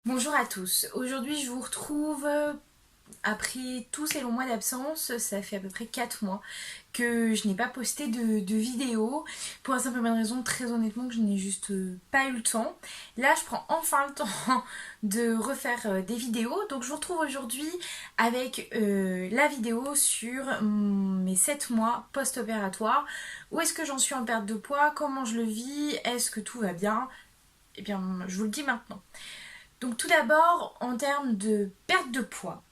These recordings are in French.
Bonjour à tous, aujourd'hui je vous retrouve après tous ces longs mois d'absence, ça fait à peu près 4 mois que je n'ai pas posté de vidéo pour la simple et bonne raison très honnêtement que je n'ai juste pas eu le temps. Là je prends enfin le temps de refaire des vidéos, donc je vous retrouve aujourd'hui avec la vidéo sur mes 7 mois post-opératoire. Où est-ce que j'en suis en perte de poids, comment je le vis, est-ce que tout va bien? Eh bien je vous le dis maintenant. Donc tout d'abord, en termes de perte de poids,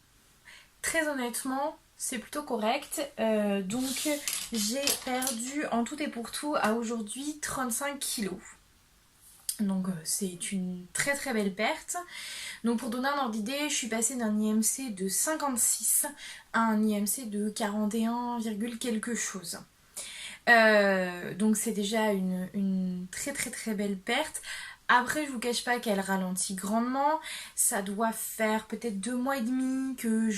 très honnêtement, c'est plutôt correct. Donc j'ai perdu en tout et pour tout à aujourd'hui 35 kilos. Donc c'est une très très belle perte. Donc pour donner un ordre d'idée, je suis passée d'un IMC de 56 à un IMC de 41, quelque chose. Donc c'est déjà une très très très belle perte. Après, je vous cache pas qu'elle ralentit grandement. Ça doit faire peut-être 2 mois et demi que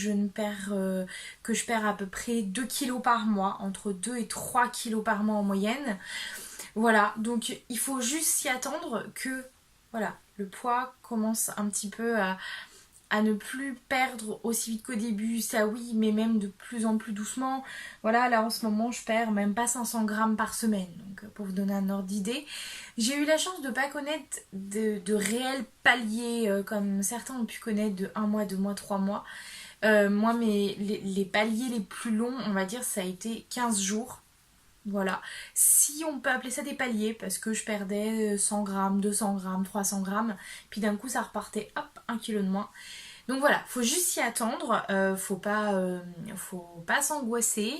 que je perds à peu près 2 kilos par mois, entre 2 et 3 kilos par mois en moyenne. Voilà, donc il faut juste s'y attendre que voilà, le poids commence un petit peu à ne plus perdre aussi vite qu'au début, ça oui, mais même de plus en plus doucement. Voilà, là en ce moment, je perds même pas 500 grammes par semaine. Donc, pour vous donner un ordre d'idée, j'ai eu la chance de ne pas connaître de réels paliers comme certains ont pu connaître de 1 mois, 2 mois, 3 mois. Moi, les paliers les plus longs, on va dire, ça a été 15 jours. Voilà. Si on peut appeler ça des paliers, parce que je perdais 100 grammes, 200 grammes, 300 grammes, puis d'un coup ça repartait, hop, 1 kilo de moins. Donc voilà, faut juste s'y attendre, faut pas s'angoisser.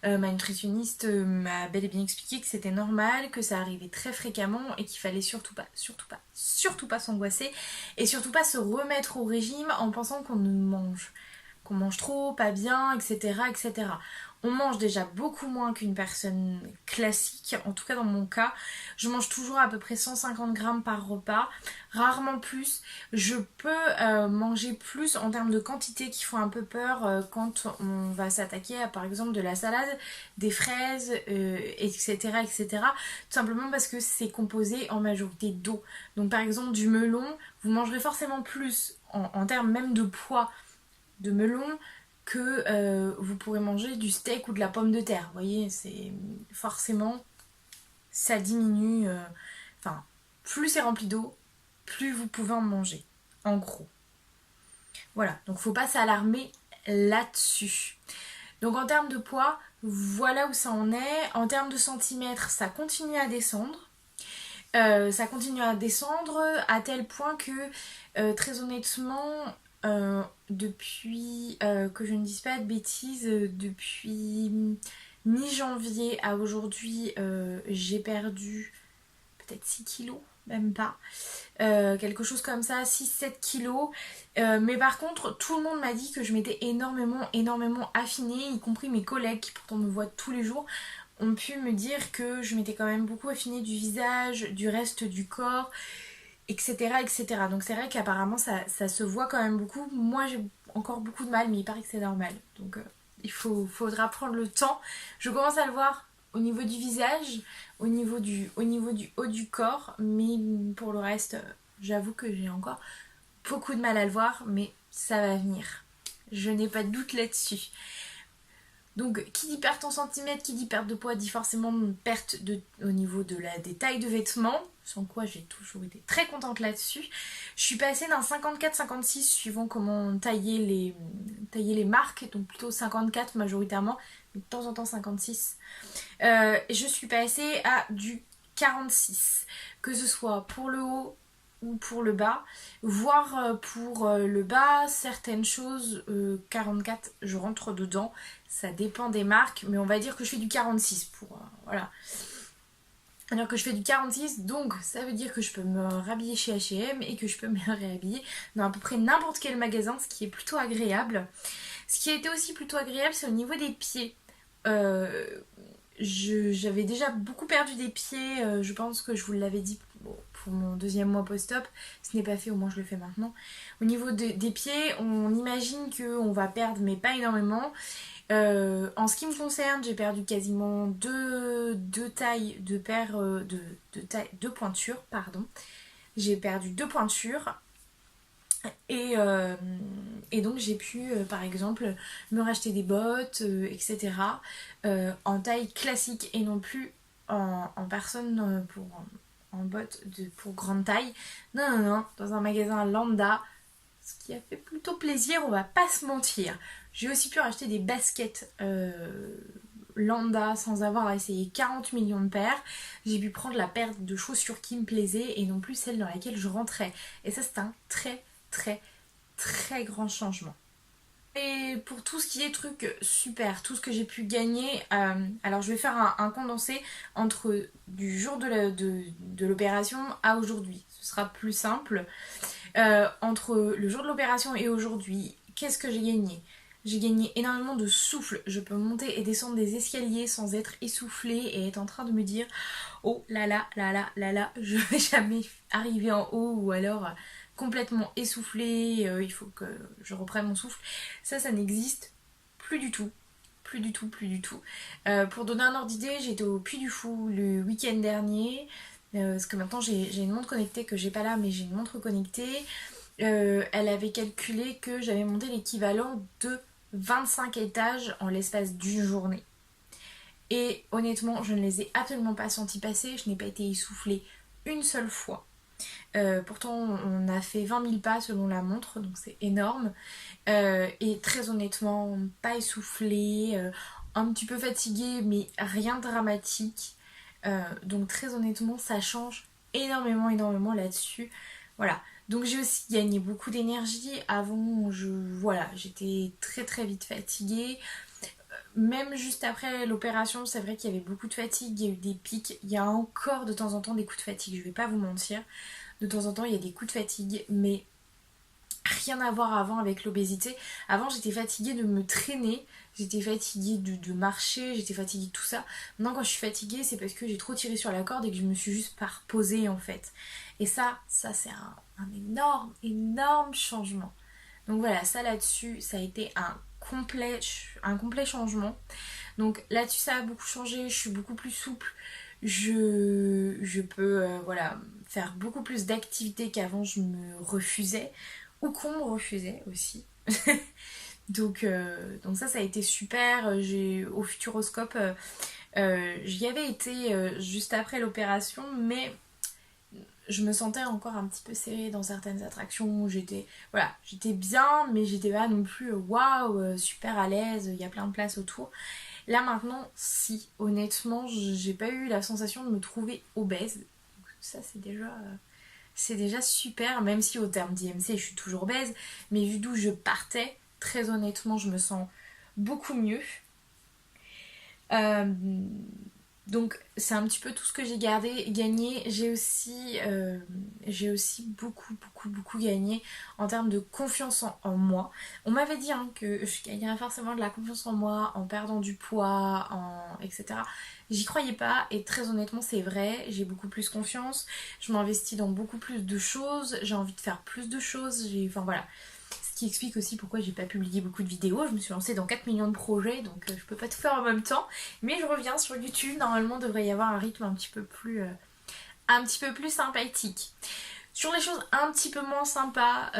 Ma nutritionniste m'a bel et bien expliqué que c'était normal, que ça arrivait très fréquemment et qu'il fallait surtout pas s'angoisser et surtout pas se remettre au régime en pensant qu'on mange trop, pas bien, etc., etc. On mange déjà beaucoup moins qu'une personne classique, en tout cas dans mon cas. Je mange toujours à peu près 150 grammes par repas, rarement plus. Je peux manger plus en termes de quantité qui font un peu peur quand on va s'attaquer à par exemple de la salade, des fraises, etc., etc. Tout simplement parce que c'est composé en majorité d'eau. Donc par exemple du melon, vous mangerez forcément plus en termes même de poids de melon que vous pourrez manger du steak ou de la pomme de terre. Vous voyez, c'est forcément ça diminue. Enfin, plus c'est rempli d'eau, plus vous pouvez en manger. En gros. Voilà, donc faut pas s'alarmer là-dessus. Donc en termes de poids, voilà où ça en est. En termes de centimètres, ça continue à descendre. Ça continue à descendre à tel point que très honnêtement, depuis que je ne dise pas de bêtises, depuis mi-janvier à aujourd'hui, j'ai perdu peut-être 6 kilos, même pas. Quelque chose comme ça, 6-7 kilos. Mais par contre, tout le monde m'a dit que je m'étais énormément affinée, y compris mes collègues qui pourtant me voient tous les jours ont pu me dire que je m'étais quand même beaucoup affinée du visage, du reste du corps, etc. etc. Donc c'est vrai qu'apparemment ça se voit quand même beaucoup. Moi j'ai encore beaucoup de mal, mais il paraît que c'est normal. Donc faudra prendre le temps. Je commence à le voir au niveau du visage, au niveau du haut du corps, mais pour le reste, j'avoue que j'ai encore beaucoup de mal à le voir, mais ça va venir. Je n'ai pas de doute là-dessus. Donc, qui dit perte en centimètres, qui dit perte de poids, dit forcément perte au niveau des tailles de vêtements, sans quoi j'ai toujours été très contente là-dessus. Je suis passée d'un 54-56 suivant comment tailler les marques, donc plutôt 54 majoritairement, mais de temps en temps 56. Je suis passée à du 46, que ce soit pour le haut ou pour le bas, voire pour le bas, certaines choses, 44, je rentre dedans, ça dépend des marques, mais on va dire que je fais du 46 pour, voilà. Alors que je fais du 46, donc ça veut dire que je peux me rhabiller chez H&M et que je peux me réhabiller dans à peu près n'importe quel magasin, ce qui est plutôt agréable. Ce qui a été aussi plutôt agréable, c'est au niveau des pieds. Euh, J'avais déjà beaucoup perdu des pieds, je pense que je vous l'avais dit pour mon deuxième mois post-op, ce n'est pas fait, au moins je le fais maintenant. Au niveau des pieds, on imagine qu'on va perdre, mais pas énormément. En ce qui me concerne, j'ai perdu quasiment deux tailles de paires de pointures, pardon. J'ai perdu deux pointures. Et donc j'ai pu par exemple me racheter des bottes, etc. En taille classique et non plus en personne en bottes pour grande taille. Non, non, non, dans un magasin lambda, ce qui a fait plutôt plaisir, on va pas se mentir. J'ai aussi pu racheter des baskets lambda sans avoir à essayer 40 millions de paires. J'ai pu prendre la paire de chaussures qui me plaisait et non plus celle dans laquelle je rentrais. Et ça, c'est un très très très grand changement. Et pour tout ce qui est truc super, tout ce que j'ai pu gagner, alors je vais faire un condensé entre du jour de l'opération à aujourd'hui. Ce sera plus simple. Entre le jour de l'opération et aujourd'hui, qu'est-ce que j'ai gagné? J'ai gagné énormément de souffle. Je peux monter et descendre des escaliers sans être essoufflée et être en train de me dire oh là là là là là là, je vais jamais arriver en haut ou alors complètement essoufflée, il faut que je reprenne mon souffle. Ça n'existe plus du tout. Plus du tout, plus du tout. Pour donner un ordre d'idée, j'étais au Puy du Fou le week-end dernier. Parce que maintenant j'ai une montre connectée que j'ai pas là, mais j'ai une montre connectée. Elle avait calculé que j'avais monté l'équivalent de 25 étages en l'espace d'une journée. Et honnêtement, je ne les ai absolument pas sentis passer, je n'ai pas été essoufflée une seule fois. Pourtant, on a fait 20 000 pas selon la montre, donc c'est énorme. Et très honnêtement, pas essoufflée, un petit peu fatiguée, mais rien de dramatique. Donc très honnêtement, ça change énormément, énormément là-dessus. Voilà. Donc j'ai aussi gagné beaucoup d'énergie. Avant, voilà, j'étais très très vite fatiguée. Même juste après l'opération, c'est vrai qu'il y avait beaucoup de fatigue, il y a eu des pics. Il y a encore de temps en temps des coups de fatigue, je vais pas vous mentir. De temps en temps, il y a des coups de fatigue, mais rien à voir avant avec l'obésité. Avant, j'étais fatiguée de me traîner, j'étais fatiguée de marcher, j'étais fatiguée de tout ça. Maintenant, quand je suis fatiguée, c'est parce que j'ai trop tiré sur la corde et que je me suis juste pas reposée en fait. Et ça c'est un énorme, énorme changement. Donc voilà, ça là-dessus, ça a été un complet changement. Donc là-dessus, ça a beaucoup changé, je suis beaucoup plus souple. Je peux voilà, faire beaucoup plus d'activités qu'avant je me refusais ou qu'on me refusait aussi. Donc ça a été super. Au Futuroscope, j'y avais été juste après l'opération, mais je me sentais encore un petit peu serrée dans certaines attractions. J'étais bien, mais j'étais pas non plus waouh, super à l'aise, il y a plein de places autour. Là maintenant, si, honnêtement, j'ai pas eu la sensation de me trouver obèse. Donc ça c'est déjà super, même si au terme d'IMC je suis toujours obèse, mais vu d'où je partais, très honnêtement, je me sens beaucoup mieux. Euh, donc c'est un petit peu tout ce que j'ai gagné. J'ai aussi beaucoup beaucoup beaucoup gagné en termes de confiance en moi. On m'avait dit hein, que je gagnerais forcément de la confiance en moi en perdant du poids, etc. J'y croyais pas et très honnêtement c'est vrai, j'ai beaucoup plus confiance, je m'investis dans beaucoup plus de choses, j'ai envie de faire plus de choses, enfin voilà. Ce qui explique aussi pourquoi j'ai pas publié beaucoup de vidéos. Je me suis lancée dans 4 millions de projets, donc je peux pas tout faire en même temps. Mais je reviens sur YouTube. Normalement, il devrait y avoir un rythme un petit peu plus sympathique. Sur les choses un petit peu moins sympas,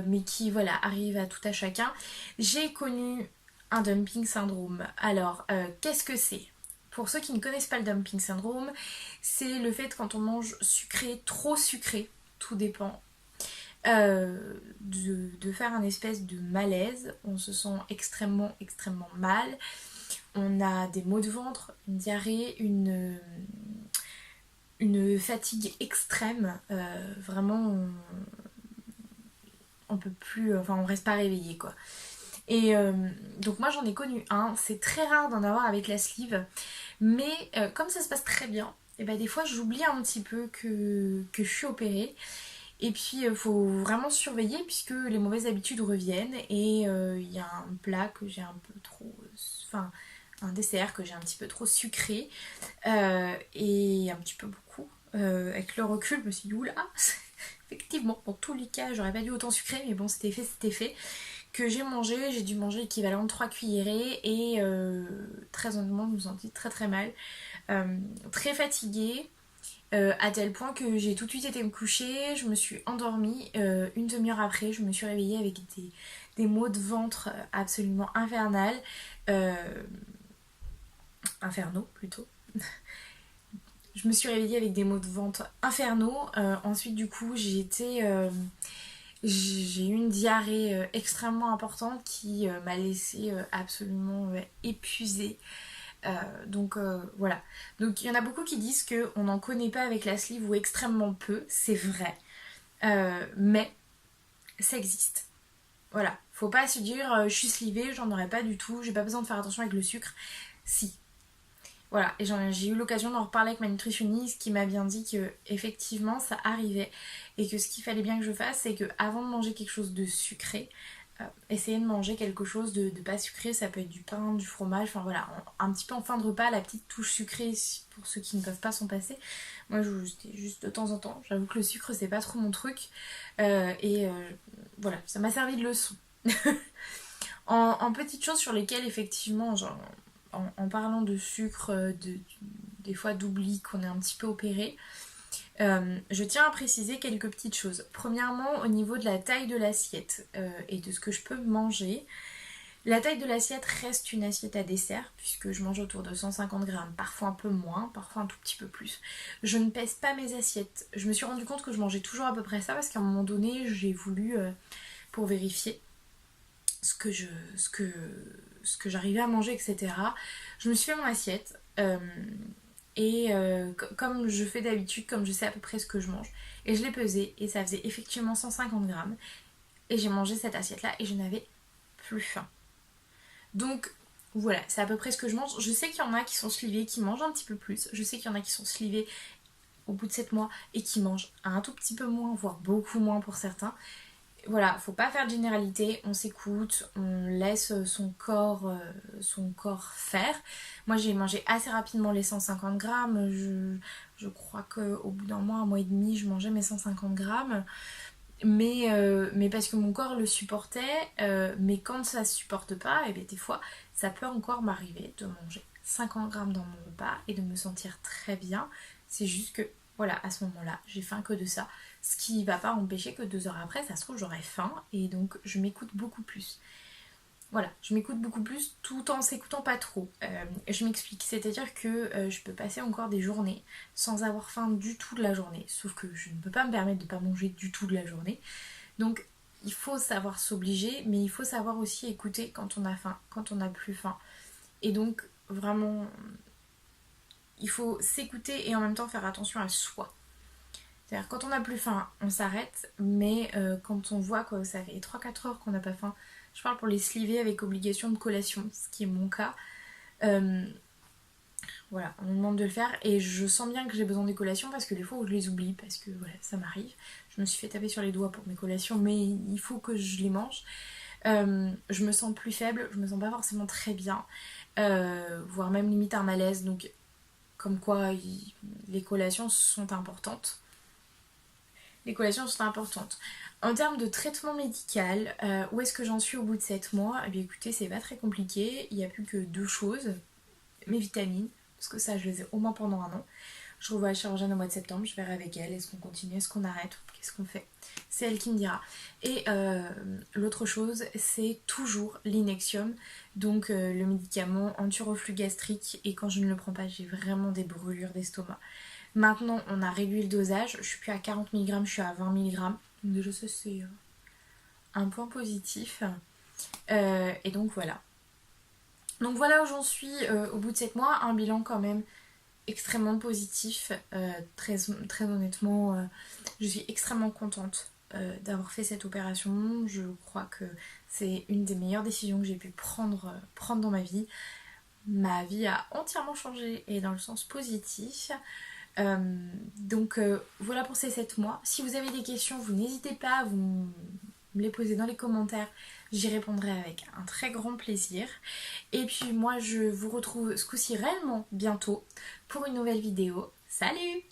mais qui voilà arrivent à tout à chacun, j'ai connu un dumping syndrome. Alors, qu'est-ce que c'est? Pour ceux qui ne connaissent pas le dumping syndrome, c'est le fait quand on mange sucré, trop sucré, tout dépend de faire un espèce de malaise. On se sent extrêmement extrêmement mal. On a des maux de ventre, une diarrhée, une fatigue extrême. Vraiment, on peut plus, enfin on reste pas réveillé quoi. Et donc moi j'en ai connu un. C'est très rare d'en avoir avec la sleeve, mais comme ça se passe très bien, et ben des fois j'oublie un petit peu que je suis opérée. Et puis il faut vraiment surveiller puisque les mauvaises habitudes reviennent et il y a un plat que j'ai un peu trop... Enfin, un dessert que j'ai un petit peu trop sucré et un petit peu beaucoup. Avec le recul, je me suis dit, oula, effectivement, dans tous les cas, j'aurais pas dû autant sucrer, mais bon, c'était fait, c'était fait. Que j'ai dû manger l'équivalent de 3 cuillerées et très honnêtement, je me sentis très très mal. Très fatiguée. à tel point que j'ai tout de suite été me coucher, je me suis endormie, une demi-heure après je me suis réveillée avec des maux de ventre absolument infernaux plutôt. Je me suis réveillée avec des maux de ventre infernaux. Ensuite, du coup, j'ai eu une diarrhée extrêmement importante qui m'a laissée absolument épuisée. Voilà. Donc, il y en a beaucoup qui disent qu'on n'en connaît pas avec la sleeve ou extrêmement peu. C'est vrai. Mais ça existe. Voilà. Faut pas se dire je suis slivée, j'en aurais pas du tout, j'ai pas besoin de faire attention avec le sucre. Si, voilà, et j'ai eu l'occasion d'en reparler avec ma nutritionniste qui m'a bien dit que effectivement ça arrivait et que ce qu'il fallait bien que je fasse, c'est que avant de manger quelque chose de sucré, essayer de manger quelque chose de pas sucré. Ça peut être du pain, du fromage, enfin voilà, un petit peu en fin de repas, la petite touche sucrée pour ceux qui ne peuvent pas s'en passer. Moi juste de temps en temps, j'avoue que le sucre c'est pas trop mon truc. Voilà, ça m'a servi de leçon. En petites choses sur lesquelles effectivement, genre, en parlant de sucre, des fois d'oubli qu'on est un petit peu opéré, je tiens à préciser quelques petites choses. Premièrement, au niveau de la taille de l'assiette et de ce que je peux manger, la taille de l'assiette reste une assiette à dessert, puisque je mange autour de 150 grammes, parfois un peu moins, parfois un tout petit peu plus. Je ne pèse pas mes assiettes. Je me suis rendu compte que je mangeais toujours à peu près ça, parce qu'à un moment donné, j'ai voulu, pour vérifier ce que j'arrivais à manger, etc. Je me suis fait mon assiette comme je fais d'habitude, comme je sais à peu près ce que je mange, et je l'ai pesé et ça faisait effectivement 150 grammes et j'ai mangé cette assiette là et je n'avais plus faim. Donc voilà, c'est à peu près ce que je mange. Je sais qu'il y en a qui sont slivés, qui mangent un petit peu plus. Je sais qu'il y en a qui sont slivés au bout de 7 mois et qui mangent un tout petit peu moins, voire beaucoup moins pour certains. Voilà, faut pas faire de généralité, on s'écoute, on laisse son corps faire. Moi j'ai mangé assez rapidement les 150 grammes, je crois qu'au bout d'un mois, un mois et demi, je mangeais mes 150 grammes. Mais parce que mon corps le supportait, mais quand ça se supporte pas, et bien des fois ça peut encore m'arriver de manger 50 grammes dans mon repas et de me sentir très bien. C'est juste que voilà, à ce moment-là, j'ai faim que de ça. Ce qui va pas empêcher que 2 heures après, ça se trouve, j'aurai faim et donc je m'écoute beaucoup plus. Voilà, je m'écoute beaucoup plus tout en s'écoutant pas trop. Je m'explique, c'est-à-dire que je peux passer encore des journées sans avoir faim du tout de la journée, sauf que je ne peux pas me permettre de pas manger du tout de la journée. Donc il faut savoir s'obliger, mais il faut savoir aussi écouter quand on a faim, quand on n'a plus faim. Et donc vraiment, il faut s'écouter et en même temps faire attention à soi. C'est-à-dire quand on n'a plus faim, on s'arrête, mais quand on voit que ça fait 3-4 heures qu'on n'a pas faim, je parle pour les slivés avec obligation de collation, ce qui est mon cas, voilà, on me demande de le faire et je sens bien que j'ai besoin des collations parce que des fois où je les oublie, parce que voilà, ça m'arrive. Je me suis fait taper sur les doigts pour mes collations, mais il faut que je les mange. Je me sens plus faible, je me sens pas forcément très bien, voire même limite un malaise, donc comme quoi les collations sont importantes. Les collations sont importantes. En termes de traitement médical, où est-ce que j'en suis au bout de 7 mois? Eh bien écoutez, c'est pas très compliqué, il n'y a plus que 2 choses. Mes vitamines, parce que ça je les ai au moins pendant 1 an. Je revois la chirurgienne au mois de septembre, je verrai avec elle, est-ce qu'on continue, est-ce qu'on arrête, qu'est-ce qu'on fait? C'est elle qui me dira. Et l'autre chose, c'est toujours l'Inexium, donc le médicament anti-reflux gastrique, et quand je ne le prends pas, j'ai vraiment des brûlures d'estomac. Maintenant, on a réduit le dosage, je suis plus à 40 mg, je suis à 20 mg. Donc déjà ça c'est un point positif. Et donc voilà. Donc voilà où j'en suis au bout de 7 mois, un bilan quand même extrêmement positif. Très honnêtement, je suis extrêmement contente d'avoir fait cette opération. Je crois que c'est une des meilleures décisions que j'ai pu prendre dans ma vie. Ma vie a entièrement changé et dans le sens positif. Voilà pour ces 7 mois. Si vous avez des questions, vous n'hésitez pas à me les poser dans les commentaires. J'y répondrai avec un très grand plaisir. Et puis moi je vous retrouve ce coup-ci réellement bientôt pour une nouvelle vidéo. Salut!